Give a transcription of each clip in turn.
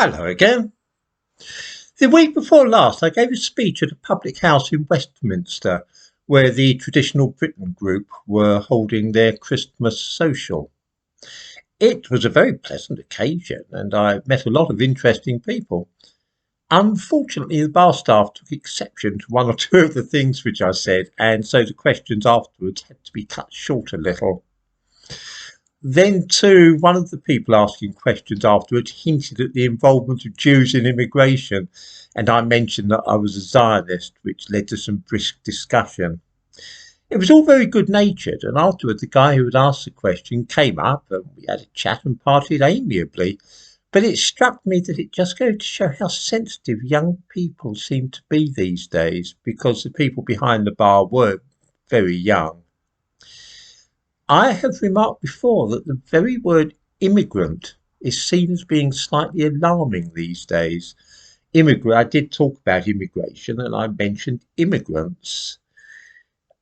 Hello again. The week before last, I gave a speech at a public house in Westminster where the Traditional Britain group were holding their Christmas social. It was a very pleasant occasion and I met a lot of interesting people. Unfortunately, the bar staff took exception to one or two of the things which I said, and so the questions afterwards had to be cut short a little. Then, too, one of the people asking questions afterwards hinted at the involvement of Jews in immigration, and I mentioned that I was a Zionist, which led to some brisk discussion. It was all very good-natured, and afterwards the guy who had asked the question came up, and we had a chat and parted amiably. But it struck me that it just goes to show how sensitive young people seem to be these days, because the people behind the bar were very young. I have remarked before that the very word immigrant is seen as being slightly alarming these days. I did talk about immigration and I mentioned immigrants.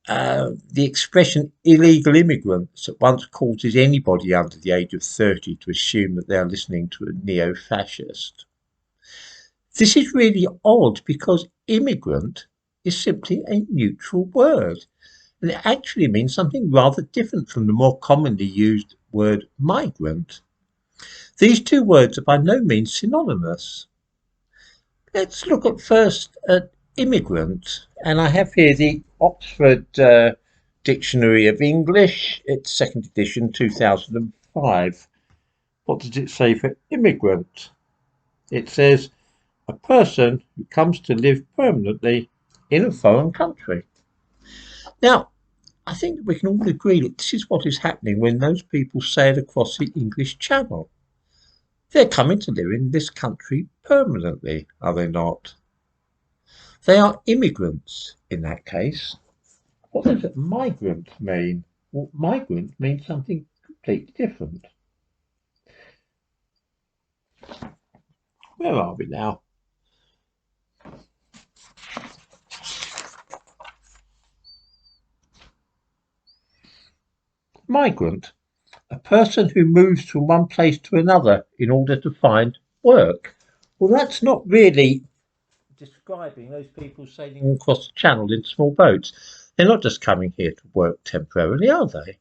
The expression illegal immigrants at once causes anybody under the age of 30 to assume that they are listening to a neo-fascist. This is really odd because immigrant is simply a neutral word. And it actually means something rather different from the more commonly used word migrant. These two words are by no means synonymous. Let's look at first at immigrant, and I have here the Oxford Dictionary of English. It's second edition, 2005. What does it say for immigrant? It says a person who comes to live permanently in a foreign country. Now, I think we can all agree that this is what is happening when those people sail across the English Channel. They're coming to live in this country permanently, are they not? They are immigrants in that case. What does migrant mean? Well, migrant means something completely different. Where are we now? Migrant, a person who moves from one place to another in order to find work. Well, that's not really describing those people sailing across the channel in small boats. They're not just coming here to work temporarily, are they?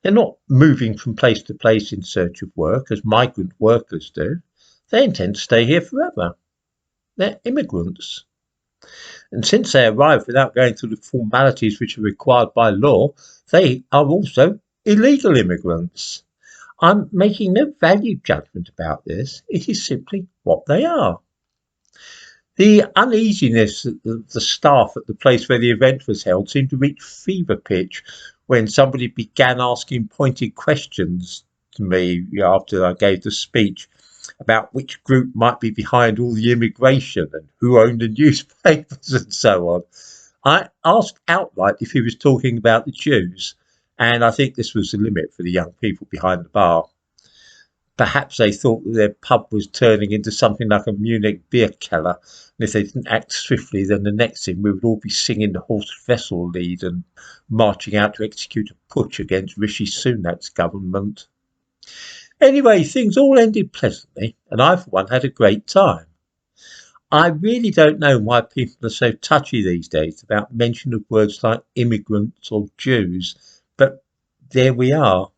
They're not moving from place to place in search of work as migrant workers do. They intend to stay here forever. They're immigrants. And since they arrive without going through the formalities which are required by law, they are also illegal immigrants. I'm making no value judgment about this. It is simply what they are. The uneasiness of the staff at the place where the event was held seemed to reach fever pitch when somebody began asking pointed questions to me after I gave the speech about which group might be behind all the immigration and who owned the newspapers and so on. I asked outright if he was talking about the Jews, and I think this was the limit for the young people behind the bar. Perhaps they thought that their pub was turning into something like a Munich beer keller, and if they didn't act swiftly, then the next thing we would all be singing the Horst Wessel lead and marching out to execute a putsch against Rishi Sunak's government. Anyway, things all ended pleasantly, and I, for one, had a great time. I really don't know why people are so touchy these days about mention of words like immigrants or Jews, but there we are.